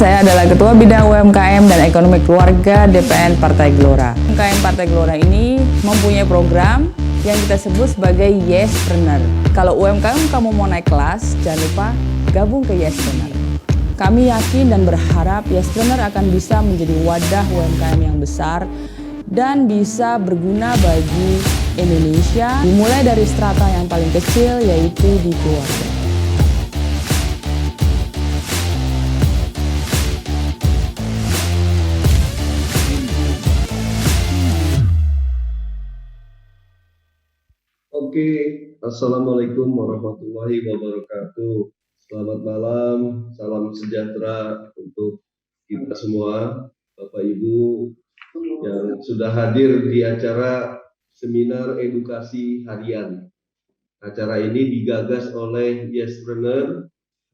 saya adalah Ketua Bidang UMKM dan Ekonomi Keluarga DPN Partai Gelora. UMKM Partai Gelora ini mempunyai program yang kita sebut sebagai Yespreneur. Kalau UMKM kamu mau naik kelas, jangan lupa gabung ke Yespreneur. Kami yakin dan berharap Yespreneur akan bisa menjadi wadah UMKM yang besar dan bisa berguna bagi Indonesia, dimulai dari strata yang paling kecil, yaitu di keluarga. Oke, Assalamualaikum warahmatullahi wabarakatuh. Selamat malam, salam sejahtera untuk kita semua, Bapak Ibu yang sudah hadir di acara seminar edukasi harian. Acara ini digagas oleh Yespreneur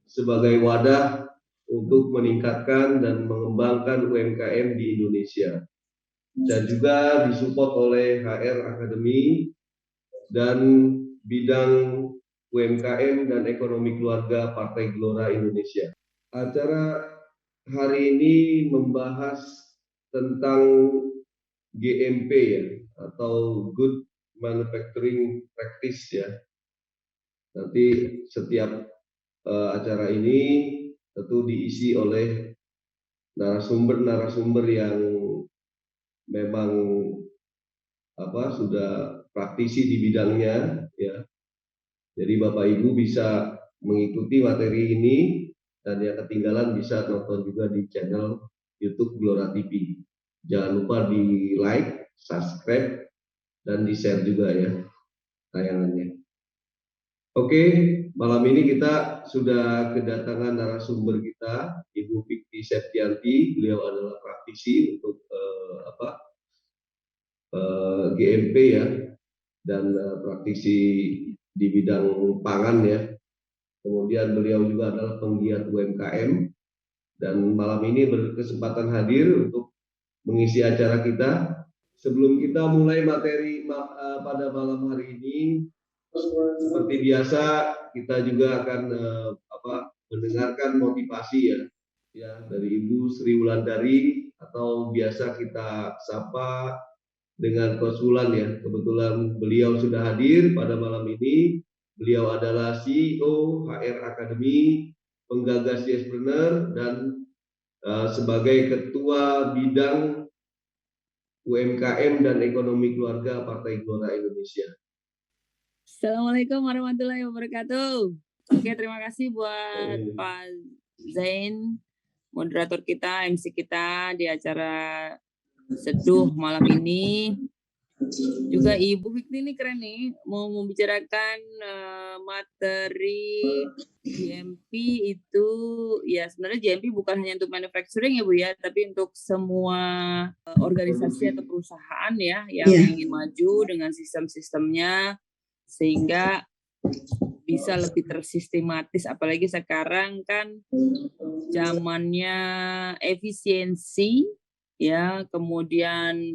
sebagai wadah untuk meningkatkan dan mengembangkan UMKM di Indonesia. Dan juga disupport oleh HR Academy dan bidang UMKM dan ekonomi keluarga Partai Gelora Indonesia. Acara hari ini membahas tentang GMP ya, atau Good Manufacturing Practice ya. Nanti setiap acara ini tentu diisi oleh narasumber-narasumber yang memang sudah praktisi di bidangnya ya. Jadi Bapak Ibu bisa mengikuti materi ini dan yang ketinggalan bisa nonton juga di channel YouTube Gelora TV. Jangan lupa di like, subscribe, dan di share juga ya tayangannya. Oke, malam ini kita sudah kedatangan narasumber kita, Ibu Fikri Septianti. Beliau adalah praktisi untuk GMP ya, dan praktisi di bidang pangan ya. Kemudian beliau juga adalah penggiat UMKM dan malam ini berkesempatan hadir untuk mengisi acara kita. Sebelum kita mulai materi pada malam hari ini, seperti biasa kita juga akan mendengarkan motivasi ya dari Ibu Sri Wulandari atau biasa kita sapa dengan konsulan ya. Kebetulan beliau sudah hadir pada malam ini. Beliau adalah CEO HR Academy, penggagas Yespreneur, dan sebagai Ketua Bidang UMKM dan Ekonomi Keluarga Partai Gelora Indonesia. Assalamualaikum warahmatullahi wabarakatuh. Oke, terima kasih buat Pak Zain, moderator kita, MC kita di acara seduh malam ini. Juga Ibu Fikri ini keren nih, mau membicarakan materi GMP itu, ya sebenarnya GMP bukan hanya untuk manufacturing ya Bu ya, tapi untuk semua organisasi atau perusahaan ya yang ingin maju dengan sistem-sistemnya sehingga bisa lebih tersistematis, apalagi sekarang kan zamannya efisiensi ya, kemudian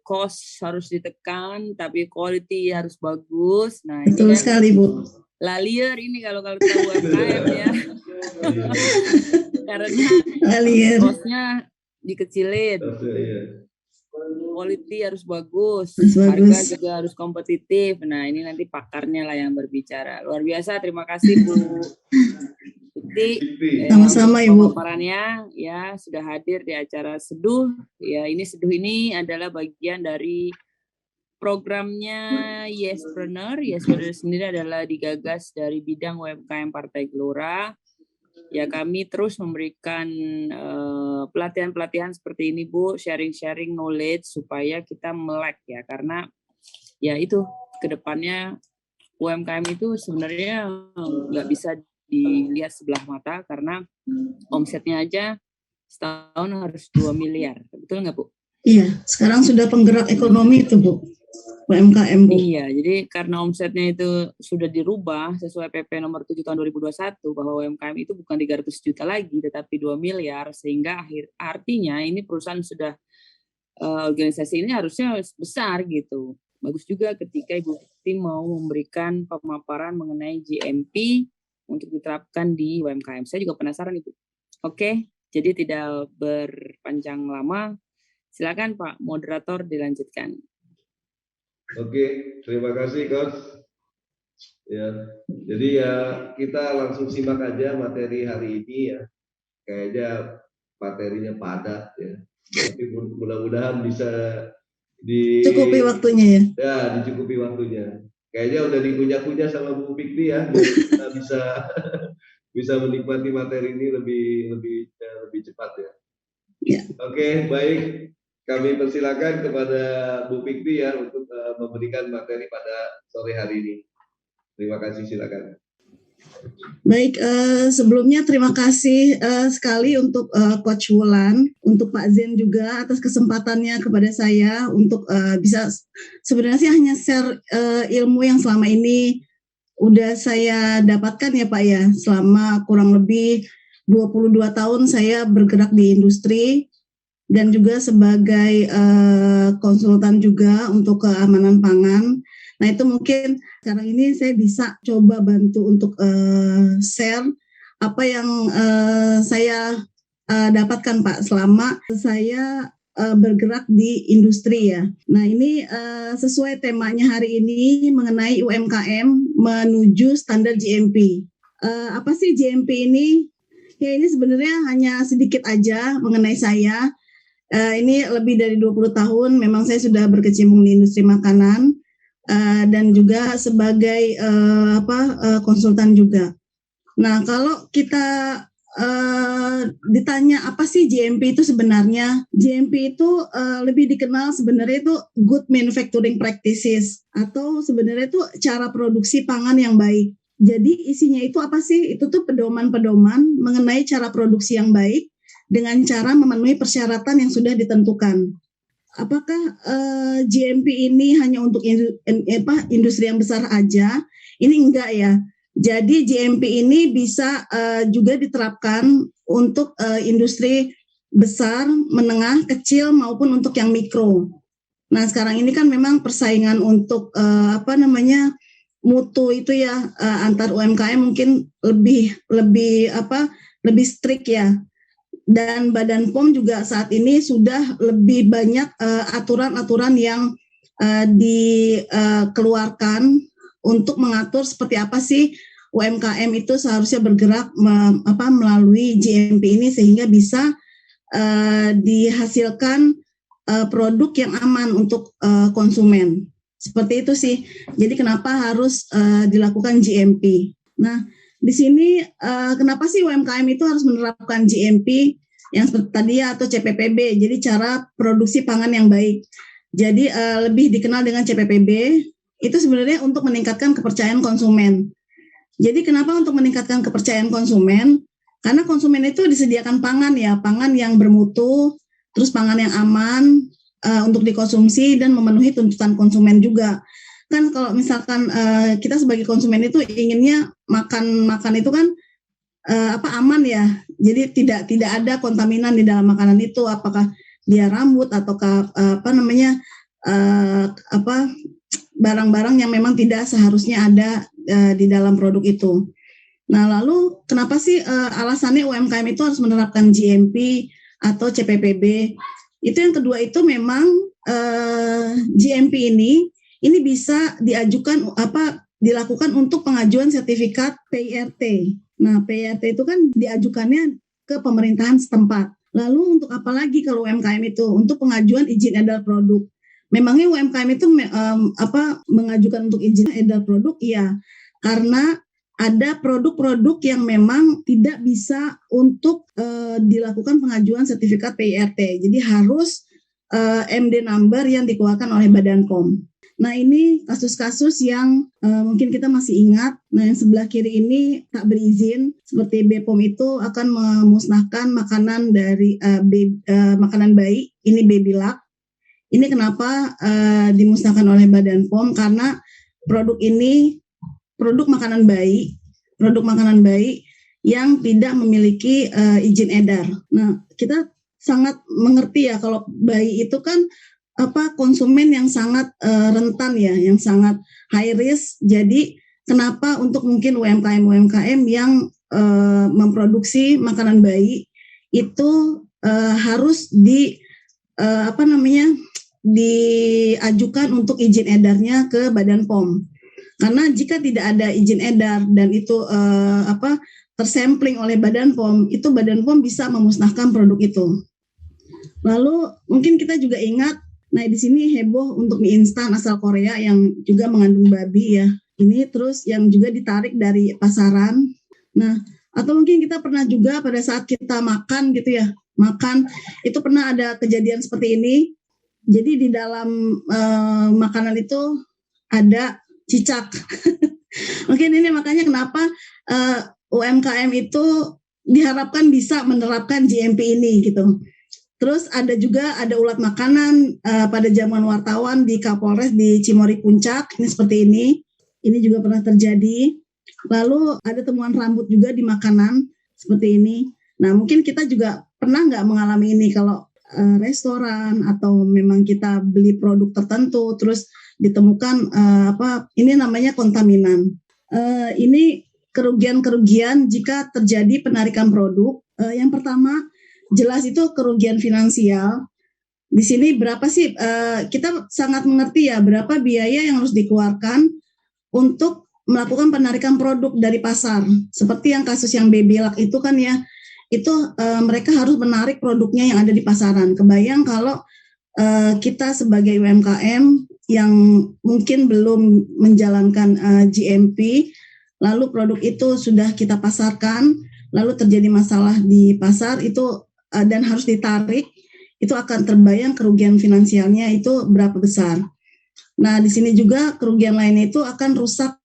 cost harus ditekan, tapi quality harus bagus. Nah, betul ini kan sekali Bu. Lalier ini kalau kita UMKM ya, karena cost-nya dikecilin, quality harus bagus, harga juga harus kompetitif. Nah, ini nanti pakarnya lah yang berbicara. Luar biasa, terima kasih Bu Fikri, sama-sama Ibu. pemaparannya ya sudah hadir di acara seduh. Ya, ini seduh ini adalah bagian dari programnya Yespreneur. Yespreneur sendiri adalah digagas dari bidang UMKM Partai Gelora. Ya, kami terus memberikan pelatihan-pelatihan seperti ini Bu, sharing-sharing knowledge supaya kita melek ya, karena ya itu kedepannya UMKM itu sebenarnya nggak bisa dilihat sebelah mata karena omsetnya aja setahun harus 2 miliar. Betul nggak Bu? Iya, sekarang sudah penggerak ekonomi itu Bu, UMKM Bu. Iya, jadi karena omsetnya itu sudah dirubah sesuai PP nomor 7 tahun 2021 bahwa UMKM itu bukan 300 juta lagi tetapi 2 miliar, sehingga artinya ini perusahaan sudah organisasi ini harusnya besar gitu. Bagus juga ketika Ibu Fikri mau memberikan pemaparan mengenai GMP untuk diterapkan di UMKM. Saya juga penasaran Ibu. Oke, Jadi tidak berpanjang lama, silakan Pak Moderator dilanjutkan. Oke, terima kasih Coach. Ya, jadi ya kita langsung simak aja materi hari ini ya. Kayaknya materinya padat ya. Tapi mudah-mudahan bisa Cukupi waktunya ya. Ya, dicukupi waktunya. Kayaknya udah dikunyah-kunyah sama Bu Fikri ya. Jadi kita bisa menikmati materi ini lebih cepat ya. Ya. Oke, baik. Kami persilakan kepada Bu Fikri ya untuk memberikan materi pada sore hari ini. Terima kasih, silakan. Baik, sebelumnya terima kasih sekali untuk Coach Wulan, untuk Pak Zen juga atas kesempatannya kepada saya untuk bisa sebenarnya sih hanya share ilmu yang selama ini udah saya dapatkan ya Pak ya. Selama kurang lebih 22 tahun saya bergerak di industri dan juga sebagai konsultan juga untuk keamanan pangan. Nah itu mungkin sekarang ini saya bisa coba bantu untuk share apa yang saya dapatkan Pak selama saya bergerak di industri ya. Nah ini sesuai temanya hari ini mengenai UMKM menuju standar GMP. Apa sih GMP ini? Ya ini sebenarnya hanya sedikit aja mengenai saya. Ini lebih dari 20 tahun memang saya sudah berkecimpung di industri makanan. Dan juga sebagai konsultan juga. Nah, kalau kita ditanya apa sih GMP itu sebenarnya? GMP itu lebih dikenal sebenarnya itu Good Manufacturing Practices atau sebenarnya itu cara produksi pangan yang baik. Jadi isinya itu apa sih? Itu tuh pedoman-pedoman mengenai cara produksi yang baik dengan cara memenuhi persyaratan yang sudah ditentukan. Apakah GMP ini hanya untuk industri yang besar aja? Ini enggak ya. Jadi GMP ini bisa juga diterapkan untuk industri besar, menengah, kecil maupun untuk yang mikro. Nah sekarang ini kan memang persaingan untuk mutu itu ya antar UMKM mungkin lebih strict ya. Dan Badan POM juga saat ini sudah lebih banyak aturan-aturan yang dikeluarkan untuk mengatur seperti apa sih UMKM itu seharusnya bergerak melalui GMP ini sehingga bisa dihasilkan produk yang aman untuk konsumen. Seperti itu sih. Jadi kenapa harus dilakukan GMP? Nah, di sini kenapa sih UMKM itu harus menerapkan GMP yang seperti tadi ya atau CPPB, jadi cara produksi pangan yang baik. Jadi lebih dikenal dengan CPPB, itu sebenarnya untuk meningkatkan kepercayaan konsumen. Jadi kenapa untuk meningkatkan kepercayaan konsumen? Karena konsumen itu disediakan pangan ya, pangan yang bermutu, terus pangan yang aman untuk dikonsumsi dan memenuhi tuntutan konsumen juga. Kan kalau misalkan kita sebagai konsumen itu inginnya makan itu kan aman ya. Jadi tidak ada kontaminan di dalam makanan itu, apakah dia rambut ataukah barang-barang yang memang tidak seharusnya ada di dalam produk itu. Nah, lalu kenapa sih alasannya UMKM itu harus menerapkan GMP atau CPPB? Itu yang kedua itu memang GMP ini bisa dilakukan untuk pengajuan sertifikat PIRT. Nah, PIRT itu kan diajukannya ke pemerintahan setempat. Lalu untuk apa lagi kalau UMKM itu? Untuk pengajuan izin edar produk. Memangnya UMKM itu mengajukan untuk izin edar produk? Iya, karena ada produk-produk yang memang tidak bisa untuk dilakukan pengajuan sertifikat PIRT. Jadi harus MD number yang dikeluarkan oleh Badan POM. Nah ini kasus-kasus yang mungkin kita masih ingat. Nah yang sebelah kiri ini tak berizin, seperti BPOM itu akan memusnahkan makanan dari makanan bayi, ini Babyluck. Ini kenapa dimusnahkan oleh Badan POM? Karena produk ini produk makanan bayi yang tidak memiliki izin edar. Nah kita sangat mengerti ya kalau bayi itu kan konsumen yang sangat rentan ya, yang sangat high risk. Jadi kenapa untuk mungkin UMKM yang memproduksi makanan bayi itu harus diajukan untuk izin edarnya ke Badan POM. Karena jika tidak ada izin edar dan itu tersampling oleh Badan POM, itu Badan POM bisa memusnahkan produk itu. Lalu mungkin kita juga ingat, nah di sini heboh untuk mie instan asal Korea yang juga mengandung babi ya. Ini terus yang juga ditarik dari pasaran. Nah, atau mungkin kita pernah juga pada saat kita makan gitu ya, itu pernah ada kejadian seperti ini. Jadi di dalam makanan itu ada cicak. Mungkin ini makanya kenapa UMKM itu diharapkan bisa menerapkan GMP ini gitu. Terus ada ulat makanan pada zaman wartawan di Kapolres di Cimory Puncak, ini seperti ini. Ini juga pernah terjadi. Lalu ada temuan rambut juga di makanan seperti ini. Nah mungkin kita juga pernah nggak mengalami ini kalau restoran atau memang kita beli produk tertentu terus ditemukan ini namanya kontaminan. Ini kerugian jika terjadi penarikan produk. Yang pertama jelas itu kerugian finansial. Di sini berapa sih kita sangat mengerti ya berapa biaya yang harus dikeluarkan untuk melakukan penarikan produk dari pasar. Seperti yang kasus yang Babylak itu kan ya, itu mereka harus menarik produknya yang ada di pasaran. Kebayang kalau kita sebagai UMKM yang mungkin belum menjalankan GMP, lalu produk itu sudah kita pasarkan, lalu terjadi masalah di pasar itu dan harus ditarik, itu akan terbayang kerugian finansialnya itu berapa besar. Nah, di sini juga kerugian lainnya itu akan rusak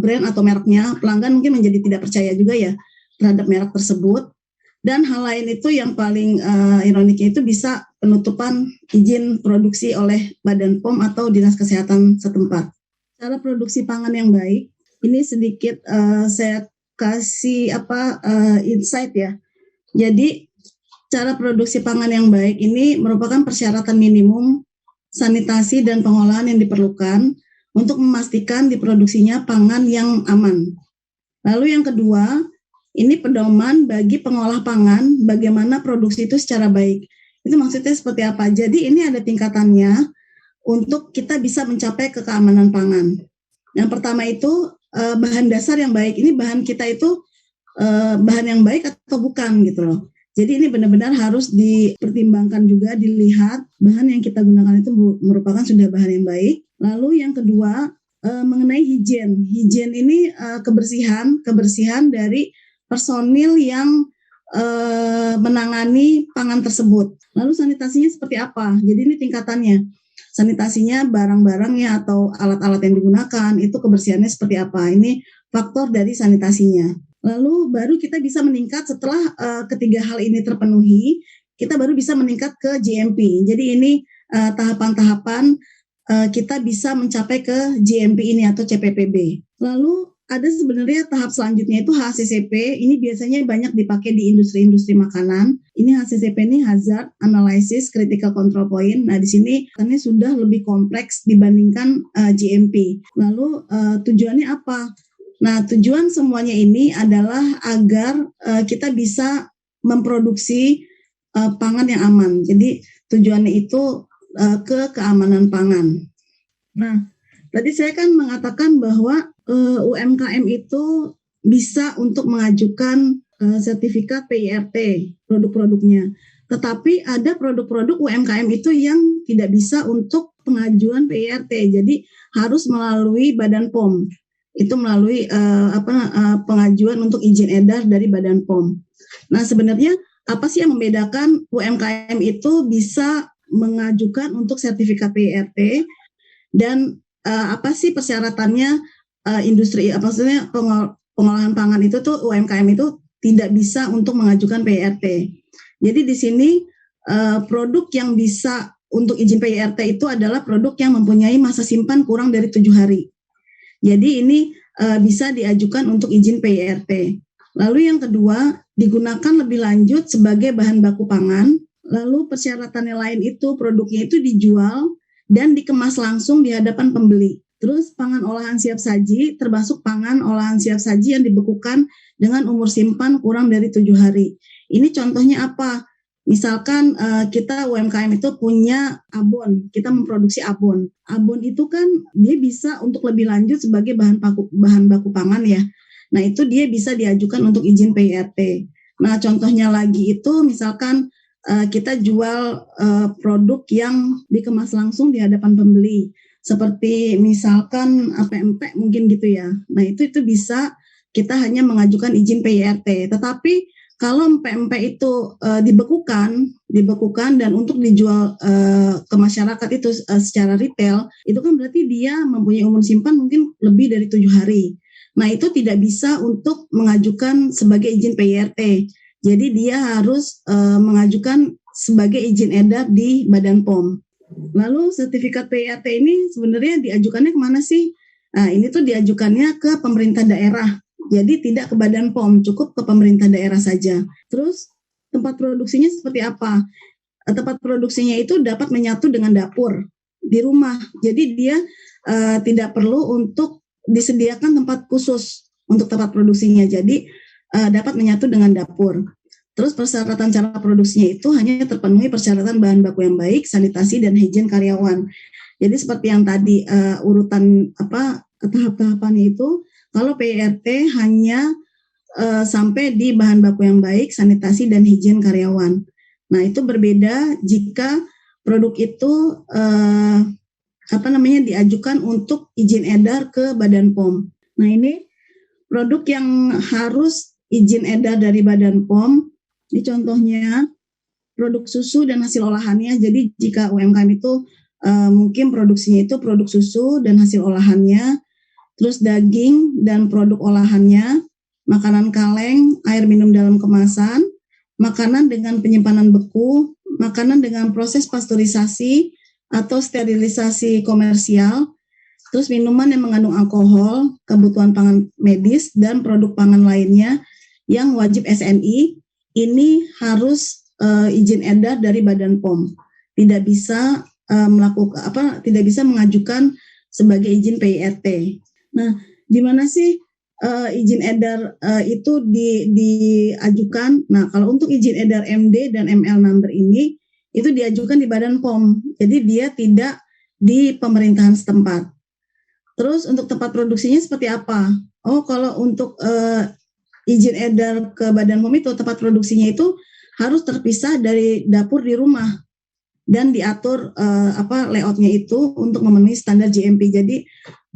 brand atau mereknya. Pelanggan mungkin menjadi tidak percaya juga ya terhadap merek tersebut. Dan hal lain itu yang paling ironiknya itu bisa penutupan izin produksi oleh Badan POM atau Dinas Kesehatan setempat. Cara produksi pangan yang baik, ini sedikit saya kasih insight ya. Jadi cara produksi pangan yang baik ini merupakan persyaratan minimum sanitasi dan pengolahan yang diperlukan untuk memastikan diproduksinya pangan yang aman. Lalu yang kedua, ini pedoman bagi pengolah pangan bagaimana produksi itu secara baik. Itu maksudnya seperti apa? Jadi ini ada tingkatannya untuk kita bisa mencapai keamanan pangan. Yang pertama itu bahan dasar yang baik. Ini bahan kita itu bahan yang baik atau bukan gitu loh. Jadi ini benar-benar harus dipertimbangkan juga, dilihat bahan yang kita gunakan itu merupakan sudah bahan yang baik. Lalu yang kedua mengenai higien. Higien ini kebersihan dari personil yang menangani pangan tersebut. Lalu sanitasinya seperti apa? Jadi ini tingkatannya. Sanitasinya barang-barangnya atau alat-alat yang digunakan itu kebersihannya seperti apa? Ini faktor dari sanitasinya. Lalu baru kita bisa meningkat setelah ketiga hal ini terpenuhi, kita baru bisa meningkat ke GMP. Jadi ini tahapan-tahapan kita bisa mencapai ke GMP ini atau CPPB. Lalu ada sebenarnya tahap selanjutnya itu HACCP. Ini biasanya banyak dipakai di industri-industri makanan. Ini HACCP ini Hazard Analysis Critical Control Point. Nah di sini ini sudah lebih kompleks dibandingkan GMP. Lalu tujuannya apa? Nah, tujuan semuanya ini adalah agar kita bisa memproduksi pangan yang aman. Jadi tujuannya itu ke keamanan pangan. Nah, tadi saya kan mengatakan bahwa UMKM itu bisa untuk mengajukan sertifikat PIRT produk-produknya. Tetapi ada produk-produk UMKM itu yang tidak bisa untuk pengajuan PIRT. Jadi harus melalui Badan POM. Itu melalui pengajuan untuk izin edar dari Badan POM. Nah, sebenarnya apa sih yang membedakan UMKM itu bisa mengajukan untuk sertifikat PIRT dan apa sih persyaratannya industri, maksudnya pengolahan pangan itu tuh UMKM itu tidak bisa untuk mengajukan PIRT. Jadi di sini produk yang bisa untuk izin PIRT itu adalah produk yang mempunyai masa simpan kurang dari 7 hari. Jadi ini bisa diajukan untuk izin PIRT. Lalu yang kedua, digunakan lebih lanjut sebagai bahan baku pangan. Lalu persyaratannya lain itu produknya itu dijual dan dikemas langsung di hadapan pembeli. Terus pangan olahan siap saji termasuk pangan olahan siap saji yang dibekukan dengan umur simpan kurang dari 7 hari. Ini contohnya apa? Misalkan kita UMKM itu punya abon, kita memproduksi abon. Abon itu kan dia bisa untuk lebih lanjut sebagai bahan baku pangan ya. Nah itu dia bisa diajukan untuk izin PIRT. Nah contohnya lagi itu misalkan kita jual produk yang dikemas langsung di hadapan pembeli. Seperti misalkan pempek mungkin gitu ya. Nah itu bisa kita hanya mengajukan izin PIRT. Tetapi kalau pempek itu dibekukan dan untuk dijual ke masyarakat itu secara retail, itu kan berarti dia mempunyai umur simpan mungkin lebih dari 7 hari. Nah itu tidak bisa untuk mengajukan sebagai izin PIRT. Jadi dia harus mengajukan sebagai izin edar di Badan POM. Lalu sertifikat PIRT ini sebenarnya diajukannya kemana sih? Nah ini tuh diajukannya ke pemerintah daerah. Jadi tidak ke Badan POM, cukup ke pemerintah daerah saja. Terus tempat produksinya seperti apa? Tempat produksinya itu dapat menyatu dengan dapur di rumah. Jadi dia tidak perlu untuk disediakan tempat khusus untuk tempat produksinya. Jadi dapat menyatu dengan dapur. Terus persyaratan cara produksinya itu hanya terpenuhi persyaratan bahan baku yang baik, sanitasi dan higien karyawan. Jadi seperti yang tadi urutan tahap-tahapannya itu, kalau PIRT hanya sampai di bahan baku yang baik, sanitasi dan higien karyawan. Nah itu berbeda jika produk itu diajukan untuk izin edar ke Badan POM. Nah ini produk yang harus izin edar dari Badan POM. Ini contohnya produk susu dan hasil olahannya. Jadi jika UMKM itu mungkin produksinya itu produk susu dan hasil olahannya, terus daging dan produk olahannya, makanan kaleng, air minum dalam kemasan, makanan dengan penyimpanan beku, makanan dengan proses pasteurisasi atau sterilisasi komersial, terus minuman yang mengandung alkohol, kebutuhan pangan medis, dan produk pangan lainnya yang wajib SNI. Ini harus izin edar dari Badan POM. Tidak bisa tidak bisa mengajukan sebagai izin PIRT. Nah, di mana sih izin edar itu diajukan? Nah, kalau untuk izin edar MD dan ML number ini itu diajukan di Badan POM. Jadi dia tidak di pemerintahan setempat. Terus untuk tempat produksinya seperti apa? Oh, kalau untuk izin edar ke Badan POM itu tempat produksinya itu harus terpisah dari dapur di rumah dan diatur layoutnya itu untuk memenuhi standar GMP. Jadi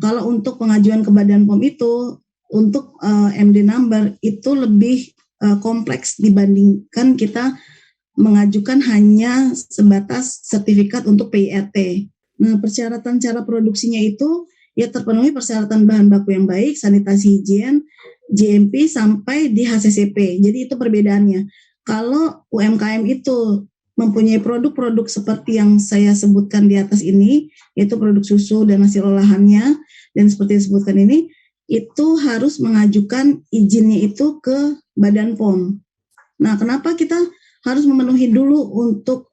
kalau untuk pengajuan ke Badan POM itu untuk MD number itu lebih kompleks dibandingkan kita mengajukan hanya sebatas sertifikat untuk PIRT. Nah persyaratan cara produksinya itu ya terpenuhi persyaratan bahan baku yang baik, sanitasi higien, GMP sampai di HACCP. Jadi itu perbedaannya. Kalau UMKM itu mempunyai produk-produk seperti yang saya sebutkan di atas ini, yaitu produk susu dan hasil olahannya, dan seperti disebutkan ini, itu harus mengajukan izinnya itu ke Badan POM. Nah, kenapa kita harus memenuhi dulu untuk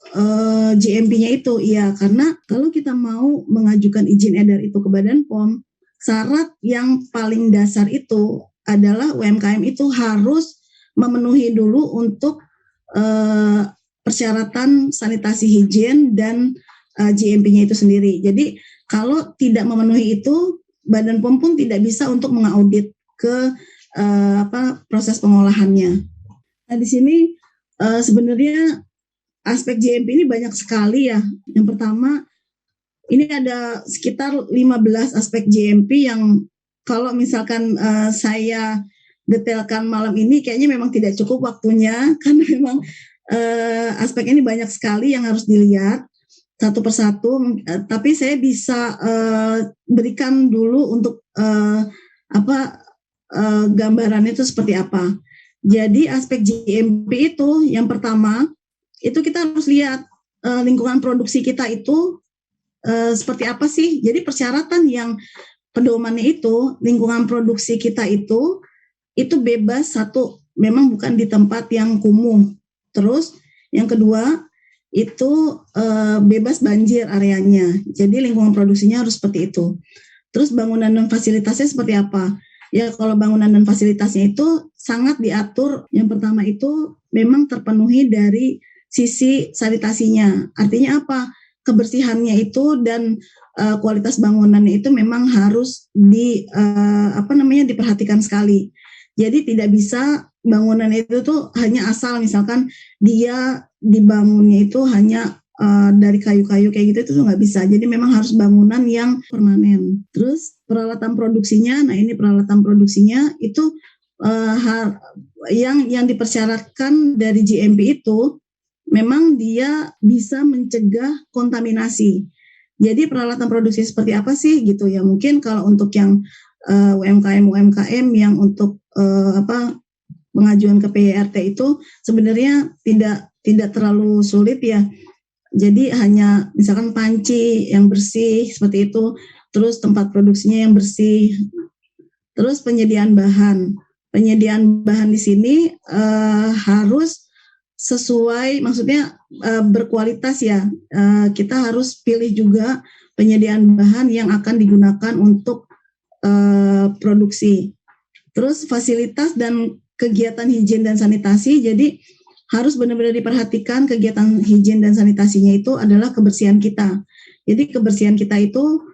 GMP-nya itu? Ya, karena kalau kita mau mengajukan izin edar itu ke Badan POM, syarat yang paling dasar itu adalah UMKM itu harus memenuhi dulu untuk persyaratan sanitasi higien dan GMP-nya itu sendiri. Jadi kalau tidak memenuhi itu, Badan POM pun tidak bisa untuk mengaudit ke proses pengolahannya. Nah di sini sebenarnya aspek GMP ini banyak sekali ya. Yang pertama, ini ada sekitar 15 aspek GMP yang kalau misalkan saya detailkan malam ini kayaknya memang tidak cukup waktunya karena memang aspek ini banyak sekali yang harus dilihat satu persatu. Tapi saya bisa berikan dulu untuk gambarannya itu seperti apa. Jadi aspek GMP itu yang pertama itu kita harus lihat lingkungan produksi kita itu seperti apa sih. Jadi persyaratan yang pedomannya itu lingkungan produksi kita itu bebas, satu memang bukan di tempat yang kumuh. Terus yang kedua itu bebas banjir areanya. Jadi lingkungan produksinya harus seperti itu. Terus bangunan dan fasilitasnya seperti apa? Ya kalau bangunan dan fasilitasnya itu sangat diatur. Yang pertama itu memang terpenuhi dari sisi sanitasinya. Artinya apa? Kebersihannya itu dan kualitas bangunannya itu memang harus diperhatikan sekali. Jadi tidak bisa bangunan itu tuh hanya asal misalkan dia dibangunnya itu hanya dari kayu-kayu kayak gitu itu tuh nggak bisa. Jadi memang harus bangunan yang permanen. Terus peralatan produksinya, nah ini peralatan produksinya itu yang dipersyaratkan dari GMP itu memang dia bisa mencegah kontaminasi. Jadi peralatan produksi seperti apa sih gitu ya? Mungkin kalau untuk yang UMKM yang untuk pengajuan ke PYRT itu sebenarnya tidak terlalu sulit ya. Jadi hanya misalkan panci yang bersih seperti itu, terus tempat produksinya yang bersih, terus penyediaan bahan di sini harus sesuai, maksudnya berkualitas ya. Kita harus pilih juga penyediaan bahan yang akan digunakan untuk produksi. Terus fasilitas dan kegiatan higien dan sanitasi, jadi harus benar-benar diperhatikan kegiatan higien dan sanitasinya itu adalah kebersihan kita. Jadi kebersihan kita itu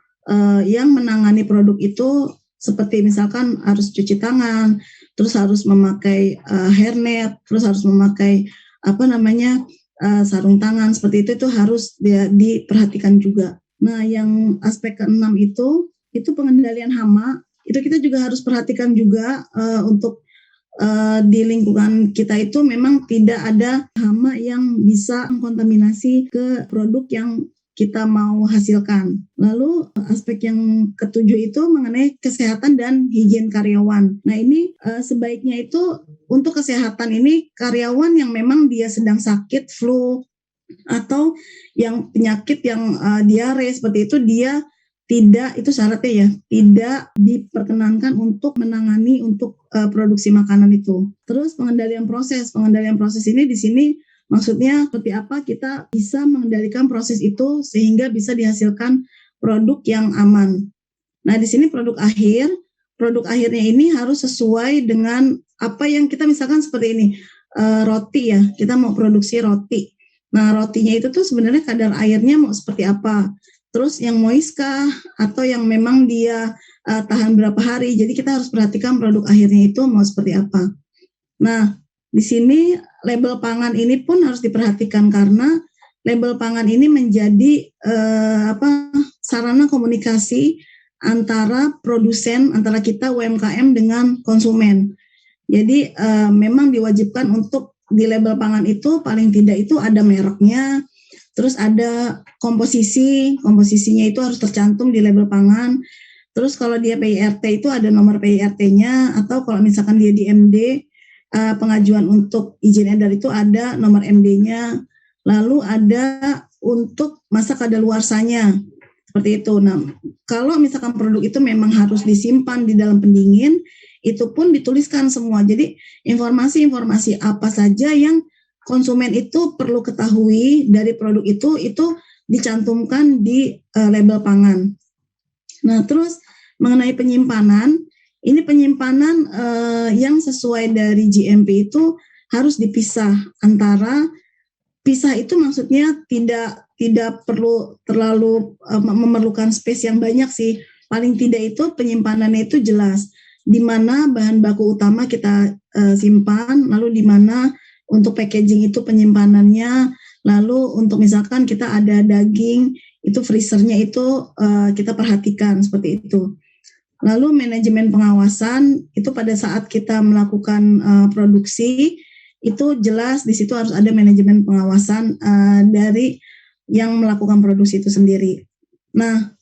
yang menangani produk itu seperti misalkan harus cuci tangan, terus harus memakai hairnet, terus harus memakai sarung tangan seperti itu harus diperhatikan juga. Nah, yang aspek ke-6 itu pengendalian hama, itu kita juga harus perhatikan juga untuk di lingkungan kita itu memang tidak ada hama yang bisa mengkontaminasi ke produk yang kita mau hasilkan. Lalu aspek yang ke-7 itu mengenai kesehatan dan higien karyawan. Nah ini sebaiknya itu untuk kesehatan ini karyawan yang memang dia sedang sakit, flu, atau yang penyakit yang diare seperti itu dia tidak, itu syaratnya ya, tidak diperkenankan untuk menangani untuk produksi makanan itu. Terus pengendalian proses ini di sini maksudnya seperti apa kita bisa mengendalikan proses itu sehingga bisa dihasilkan produk yang aman. Nah di sini produk akhirnya ini harus sesuai dengan apa yang kita misalkan seperti ini, roti ya, kita mau produksi roti. Nah rotinya itu tuh sebenarnya kadar airnya mau seperti apa. Terus yang moist kah atau yang memang dia tahan berapa hari. Jadi kita harus perhatikan produk akhirnya itu mau seperti apa. Nah, di sini label pangan ini pun harus diperhatikan karena label pangan ini menjadi sarana komunikasi antara produsen, antara kita UMKM dengan konsumen. Jadi memang diwajibkan untuk di label pangan itu paling tidak itu ada mereknya. Terus ada komposisinya itu harus tercantum di label pangan. Terus kalau dia PYRT itu ada nomor PYRT-nya, atau kalau misalkan dia di MD, pengajuan untuk izin edar itu ada nomor MD-nya. Lalu ada untuk masa kadaluarsanya, seperti itu. Nah, kalau misalkan produk itu memang harus disimpan di dalam pendingin, itu pun dituliskan semua. Jadi informasi-informasi apa saja yang konsumen itu perlu ketahui dari produk itu dicantumkan di label pangan. Nah, terus mengenai penyimpanan, ini penyimpanan yang sesuai dari GMP itu harus dipisah antara, pisah itu maksudnya tidak perlu terlalu memerlukan space yang banyak sih. Paling tidak itu penyimpanannya itu jelas, di mana bahan baku utama kita simpan, lalu di mana untuk packaging itu penyimpanannya, lalu untuk misalkan kita ada daging, itu freezernya itu kita perhatikan seperti itu. Lalu manajemen pengawasan, itu pada saat kita melakukan produksi, itu jelas di situ harus ada manajemen pengawasan dari yang melakukan produksi itu sendiri. Nah,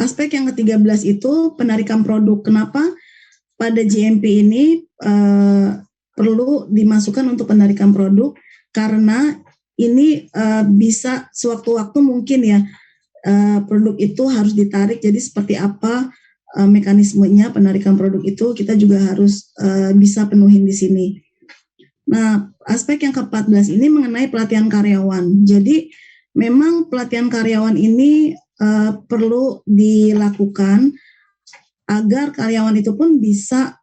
aspek yang ke-13 itu penarikan produk. Kenapa pada GMP ini perlu dimasukkan untuk penarikan produk, karena ini bisa sewaktu-waktu mungkin ya produk itu harus ditarik. Jadi seperti apa mekanismenya penarikan produk itu kita juga harus bisa penuhin di sini. Nah, aspek yang ke-14 ini mengenai pelatihan karyawan. Jadi memang pelatihan karyawan ini perlu dilakukan agar karyawan itu pun bisa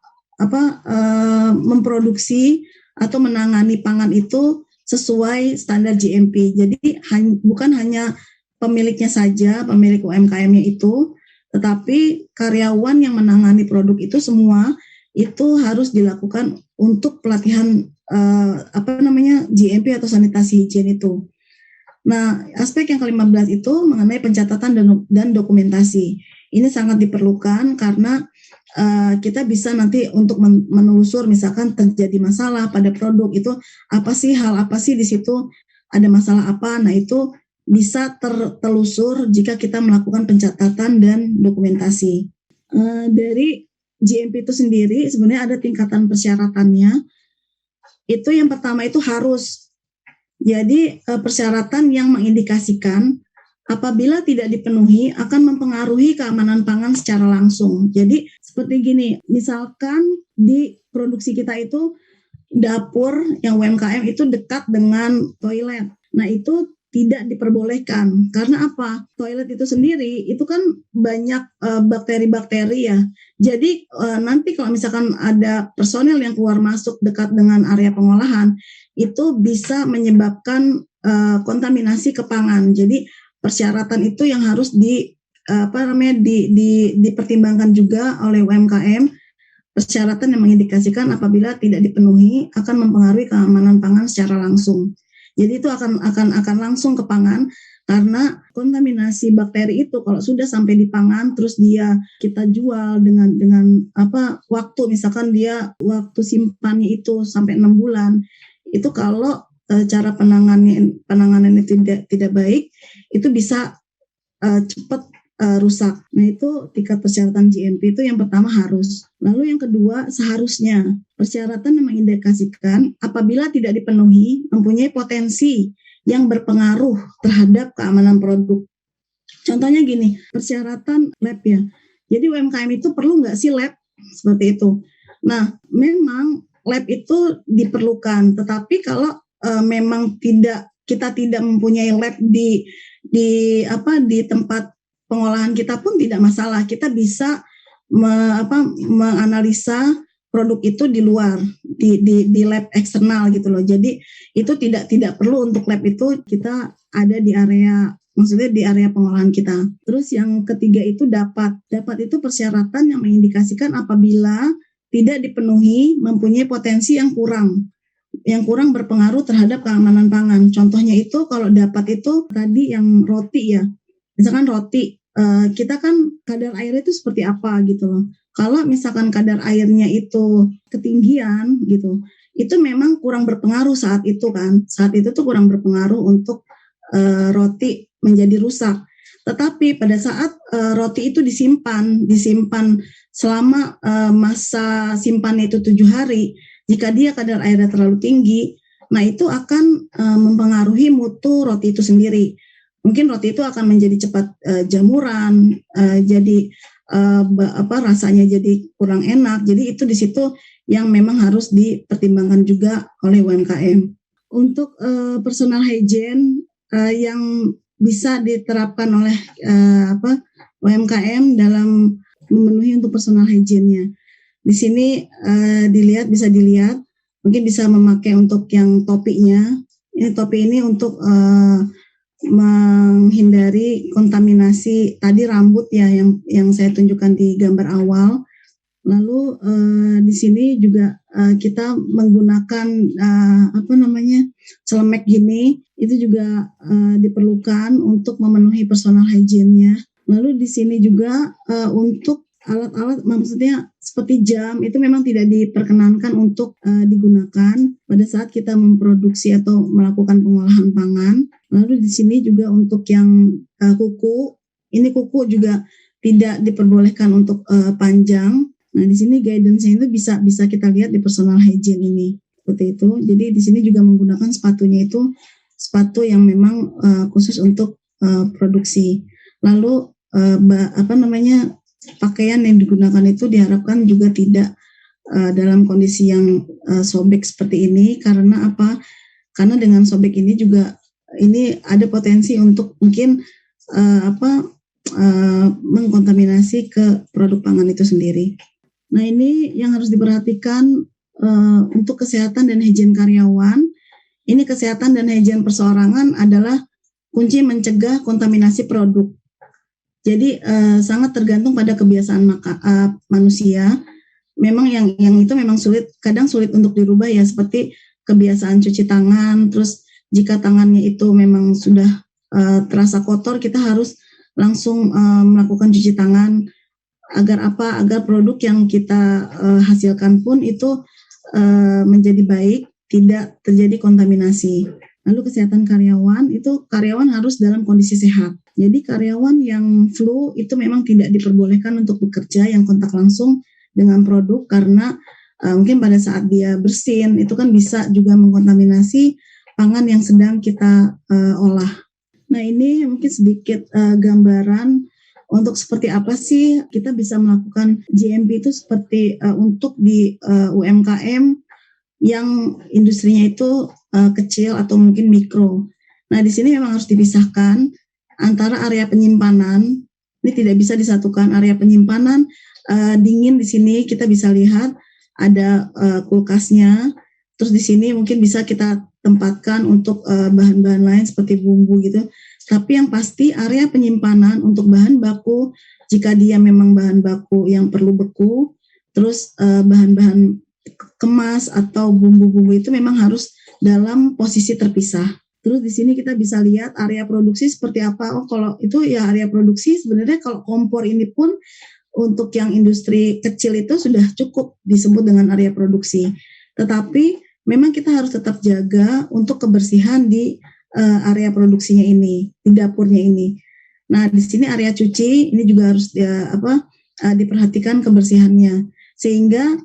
memproduksi atau menangani pangan itu sesuai standar GMP. Jadi bukan hanya pemiliknya saja, pemilik UMKM-nya itu, tetapi karyawan yang menangani produk itu semua itu harus dilakukan untuk pelatihan GMP atau sanitasi higien itu. Nah, aspek yang ke-15 itu mengenai pencatatan dan dokumentasi. Ini sangat diperlukan karena kita bisa nanti untuk menelusur misalkan terjadi masalah pada produk itu hal apa sih di situ, ada masalah apa. Nah, itu bisa tertelusur jika kita melakukan pencatatan dan dokumentasi. Dari GMP itu sendiri sebenarnya ada tingkatan persyaratannya. Itu yang pertama itu harus. Jadi persyaratan yang mengindikasikan apabila tidak dipenuhi akan mempengaruhi keamanan pangan secara langsung. Jadi seperti gini, misalkan di produksi kita itu dapur yang UMKM itu dekat dengan toilet. Nah, itu tidak diperbolehkan. Karena apa? Toilet itu sendiri itu kan banyak bakteri-bakteri ya. Jadi nanti kalau misalkan ada personil yang keluar masuk dekat dengan area pengolahan, itu bisa menyebabkan kontaminasi ke pangan. Jadi persyaratan itu yang harus dipertimbangkan juga oleh UMKM. Persyaratan yang mengindikasikan apabila tidak dipenuhi akan mempengaruhi keamanan pangan secara langsung. Jadi itu akan langsung ke pangan karena kontaminasi bakteri itu kalau sudah sampai di pangan terus kita jual dengan waktu, misalkan dia waktu simpannya itu sampai 6 bulan. Itu kalau cara penanganannya tidak baik, itu bisa cepat rusak. Nah, itu tingkat persyaratan GMP itu yang pertama harus. Lalu yang kedua seharusnya persyaratan yang mengindikasikan apabila tidak dipenuhi mempunyai potensi yang berpengaruh terhadap keamanan produk. Contohnya gini, persyaratan lab ya. Jadi UMKM itu perlu nggak sih lab seperti itu? Nah, memang lab itu diperlukan, tetapi kalau memang kita tidak mempunyai lab di tempat pengolahan kita pun tidak masalah. Kita bisa menganalisa produk itu di luar, di lab eksternal gitu loh. Jadi itu tidak perlu untuk lab itu kita ada di area, maksudnya di area pengolahan kita. Terus yang ketiga itu dapat itu persyaratan yang mengindikasikan apabila tidak dipenuhi mempunyai potensi yang kurang berpengaruh terhadap keamanan pangan. Contohnya itu kalau dapat itu tadi yang roti ya. Misalkan roti, kita kan kadar airnya itu seperti apa gitu loh. Kalau misalkan kadar airnya itu ketinggian gitu, itu memang kurang berpengaruh saat itu kan. Saat itu tuh kurang berpengaruh untuk roti menjadi rusak. Tetapi pada saat roti itu disimpan selama masa simpannya itu 7 hari, jika dia kadar airnya terlalu tinggi, nah itu akan mempengaruhi mutu roti itu sendiri. Mungkin roti itu akan menjadi cepat jamuran, rasanya jadi kurang enak. Jadi itu di situ yang memang harus dipertimbangkan juga oleh UMKM. Untuk personal hygiene yang bisa diterapkan oleh UMKM dalam memenuhi untuk personal hygiene-nya. Di sini bisa dilihat, mungkin bisa memakai untuk yang topinya. Topi ini untuk menghindari kontaminasi tadi rambut ya yang saya tunjukkan di gambar awal. Lalu di sini juga kita menggunakan celemek gini, itu juga diperlukan untuk memenuhi personal hygiene-nya. Lalu di sini juga untuk alat-alat, maksudnya seperti jam, itu memang tidak diperkenankan untuk digunakan pada saat kita memproduksi atau melakukan pengolahan pangan. Lalu di sini juga untuk yang kuku, ini kuku juga tidak diperbolehkan untuk panjang. Nah, di sini guidance-nya itu bisa kita lihat di personal hygiene ini, seperti itu. Jadi di sini juga menggunakan sepatunya itu sepatu yang memang khusus untuk produksi. Lalu pakaian yang digunakan itu diharapkan juga tidak dalam kondisi yang sobek seperti ini. Karena apa? Karena dengan sobek ini juga ini ada potensi untuk mungkin mengkontaminasi ke produk pangan itu sendiri. Nah, ini yang harus diperhatikan untuk kesehatan dan higien karyawan. Ini kesehatan dan higien perseorangan adalah kunci mencegah kontaminasi produk. Jadi sangat tergantung pada kebiasaan manusia. Memang yang itu memang kadang sulit untuk dirubah ya, seperti kebiasaan cuci tangan. Terus jika tangannya itu memang sudah terasa kotor, kita harus langsung melakukan cuci tangan. Agar apa? Agar produk yang kita hasilkan pun itu menjadi baik, tidak terjadi kontaminasi. Lalu kesehatan karyawan, itu karyawan harus dalam kondisi sehat. Jadi karyawan yang flu itu memang tidak diperbolehkan untuk bekerja yang kontak langsung dengan produk, karena mungkin pada saat dia bersin itu kan bisa juga mengkontaminasi pangan yang sedang kita olah. Nah, ini mungkin sedikit gambaran untuk seperti apa sih kita bisa melakukan GMP itu seperti untuk di UMKM yang industrinya itu kecil atau mungkin mikro. Nah, di sini memang harus dipisahkan antara area penyimpanan. Ini tidak bisa disatukan. Area penyimpanan dingin, di sini kita bisa lihat ada kulkasnya. Terus di sini mungkin bisa kita tempatkan untuk bahan-bahan lain seperti bumbu gitu. Tapi yang pasti area penyimpanan untuk bahan baku, jika dia memang bahan baku yang perlu beku, terus bahan-bahan kemas atau bumbu-bumbu itu memang harus dalam posisi terpisah. Terus di sini kita bisa lihat area produksi seperti apa. Oh, kalau itu ya area produksi, sebenarnya kalau kompor ini pun untuk yang industri kecil itu sudah cukup disebut dengan area produksi. Tetapi memang kita harus tetap jaga untuk kebersihan di area produksinya ini, di dapurnya ini. Nah, di sini area cuci ini juga harus diperhatikan kebersihannya, sehingga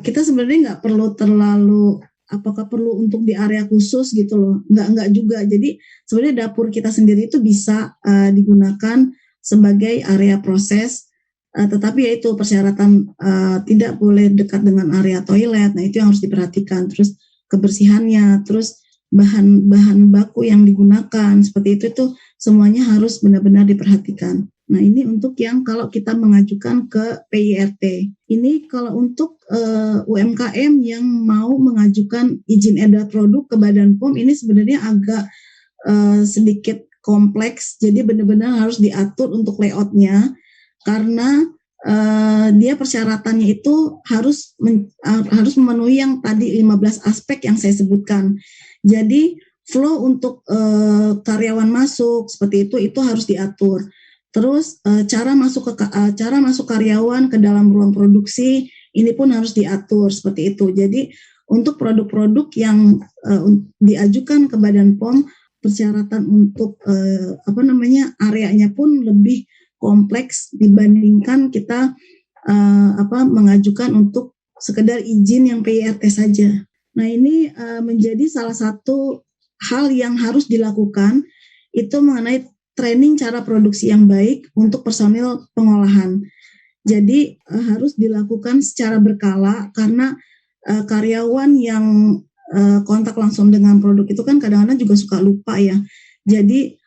kita sebenarnya nggak perlu terlalu apakah perlu untuk di area khusus gitu loh, nggak juga. Jadi sebenarnya dapur kita sendiri itu bisa digunakan sebagai area proses, tetapi yaitu persyaratan tidak boleh dekat dengan area toilet. Nah, itu yang harus diperhatikan. Terus kebersihannya, terus bahan baku yang digunakan seperti itu semuanya harus benar-benar diperhatikan. Nah, ini untuk yang kalau kita mengajukan ke PIRT. Ini kalau untuk UMKM yang mau mengajukan izin edar produk ke Badan POM, ini sebenarnya agak sedikit kompleks. Jadi benar-benar harus diatur untuk layoutnya, karena dia persyaratannya itu harus memenuhi yang tadi 15 aspek yang saya sebutkan. Jadi flow untuk karyawan masuk seperti itu harus diatur. Terus cara masuk karyawan ke dalam ruang produksi ini pun harus diatur seperti itu. Jadi untuk produk-produk yang diajukan ke Badan POM, persyaratan untuk areanya pun lebih kompleks dibandingkan kita mengajukan untuk sekedar izin yang PIRT saja. Nah, ini menjadi salah satu hal yang harus dilakukan, itu mengenai training cara produksi yang baik untuk personil pengolahan. Jadi harus dilakukan secara berkala, karena karyawan yang kontak langsung dengan produk itu kan kadang-kadang juga suka lupa ya. Jadi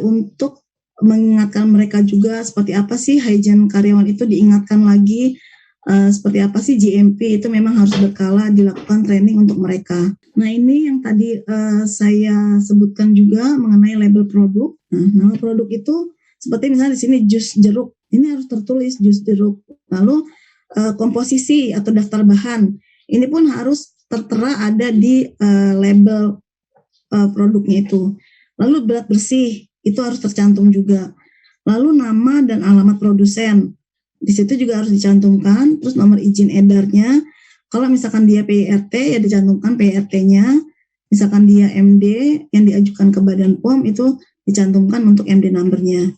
untuk mengingatkan mereka juga seperti apa sih higien karyawan itu, diingatkan lagi seperti apa sih GMP, itu memang harus berkala dilakukan training untuk mereka. Nah, ini yang tadi saya sebutkan juga mengenai label produk. Nah, nama produk itu seperti misalnya di sini jus jeruk, ini harus tertulis jus jeruk. Lalu komposisi atau daftar bahan, ini pun harus tertera ada di label produknya itu. Lalu berat bersih, itu harus tercantum juga. Lalu nama dan alamat produsen, di situ juga harus dicantumkan. Terus nomor izin edarnya, kalau misalkan dia PIRT ya dicantumkan PIRT-nya. Misalkan dia MD yang diajukan ke Badan POM, itu dicantumkan untuk MD number-nya.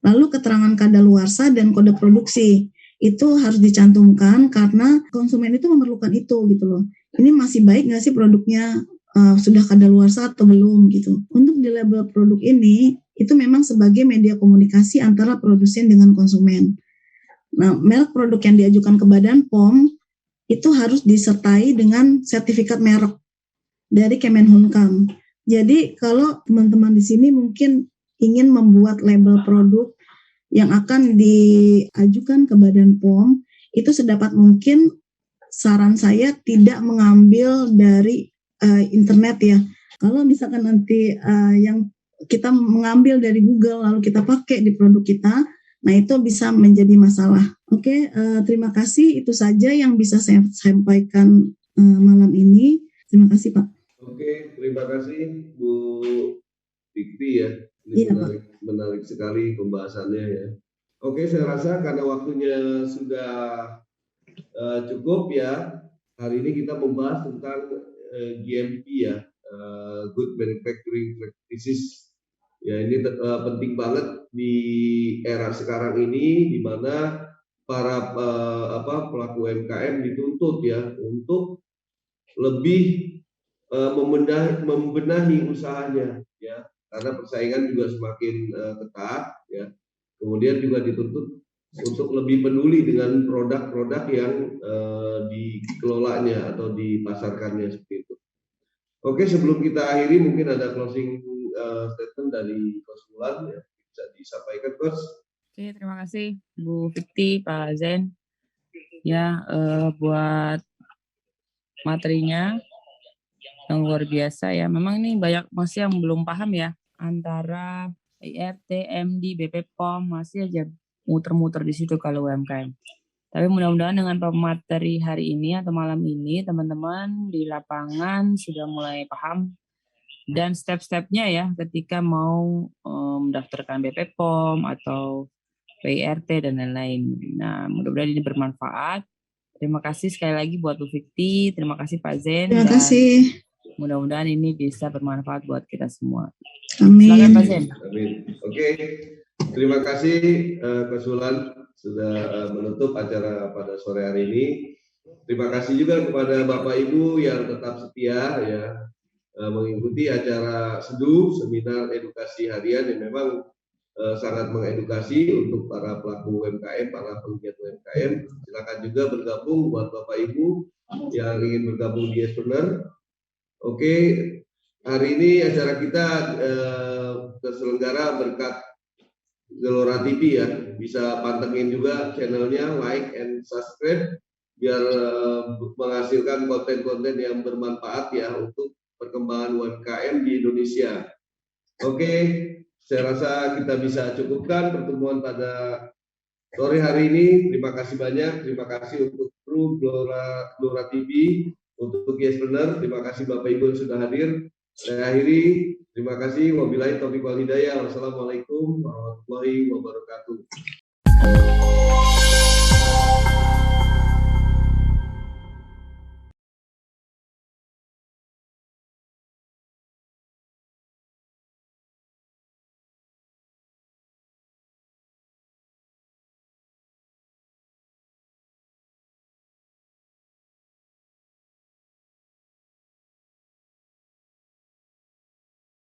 Lalu keterangan kadaluarsa dan kode produksi, itu harus dicantumkan karena konsumen itu memerlukan itu gitu loh. Ini masih baik nggak sih produknya, sudah kadaluarsa atau belum gitu. Untuk di label produk ini, itu memang sebagai media komunikasi antara produsen dengan konsumen. Nah, merek produk yang diajukan ke Badan POM itu harus disertai dengan sertifikat merek dari Kemenhumkam. Jadi kalau teman-teman di sini mungkin ingin membuat label produk yang akan diajukan ke Badan POM itu sedapat mungkin saran saya tidak mengambil dari internet ya. Kalau misalkan nanti yang kita mengambil dari Google lalu kita pakai di produk kita, nah itu bisa menjadi masalah. Oke, terima kasih. Itu saja yang bisa saya sampaikan malam ini. Terima kasih Pak. Oke, terima kasih Bu Fikri ya. Ini Iya, menarik sekali pembahasannya ya. Oke, saya rasa karena waktunya sudah cukup ya. Hari ini kita membahas tentang GMP ya, Good Manufacturing Practices. Ya, ini penting banget di era sekarang ini, di mana para pelaku UMKM dituntut ya untuk lebih membenahi usahanya ya, karena persaingan juga semakin ketat ya. Kemudian juga dituntut untuk lebih peduli dengan produk-produk yang dikelolanya atau dipasarkannya seperti itu. Oke, sebelum kita akhiri mungkin ada closing statement dari Coach Wulan ya, bisa disampaikan Coach. Oke, terima kasih Bu Fikri, Pak Zen. Ya, buat materinya yang luar biasa ya. Memang ini banyak masih yang belum paham ya antara IRT, MD, BP POM, masih aja muter-muter di situ kalau UMKM. Tapi mudah-mudahan dengan pemateri hari ini atau malam ini teman-teman di lapangan sudah mulai paham dan step-stepnya ya ketika mau mendaftarkan BP POM atau PIRT dan lain-lain. Nah, mudah-mudahan ini bermanfaat. Terima kasih sekali lagi buat Bu Fikri, terima kasih Pak Zen. terima kasih. Mudah-mudahan ini bisa bermanfaat buat kita semua. Amin. Silakan Pak Zen. Amin. Oke, terima kasih Coach Wulan sudah menutup acara pada sore hari ini. Terima kasih juga kepada Bapak Ibu yang tetap setia ya mengikuti acara SEDU, Seminar Edukasi Harian, yang memang sangat mengedukasi untuk para pelaku UMKM, para penggiat UMKM. Silakan juga bergabung buat Bapak Ibu yang ingin bergabung di Yespreneur. Oke, hari ini acara kita terselenggara berkat Gelora TV ya. Bisa pantengin juga channelnya, like and subscribe biar menghasilkan konten-konten yang bermanfaat ya untuk perkembangan UMKM di Indonesia. Oke, saya rasa kita bisa cukupkan pertemuan pada sore hari ini. Terima kasih banyak. Terima kasih untuk kru Gelora TV, untuk Yespreneur. Terima kasih Bapak Ibu yang sudah hadir. Saya akhiri. Terima kasih. Wabillahi taufiq wal hidayah. Wassalamualaikum warahmatullahi wabarakatuh.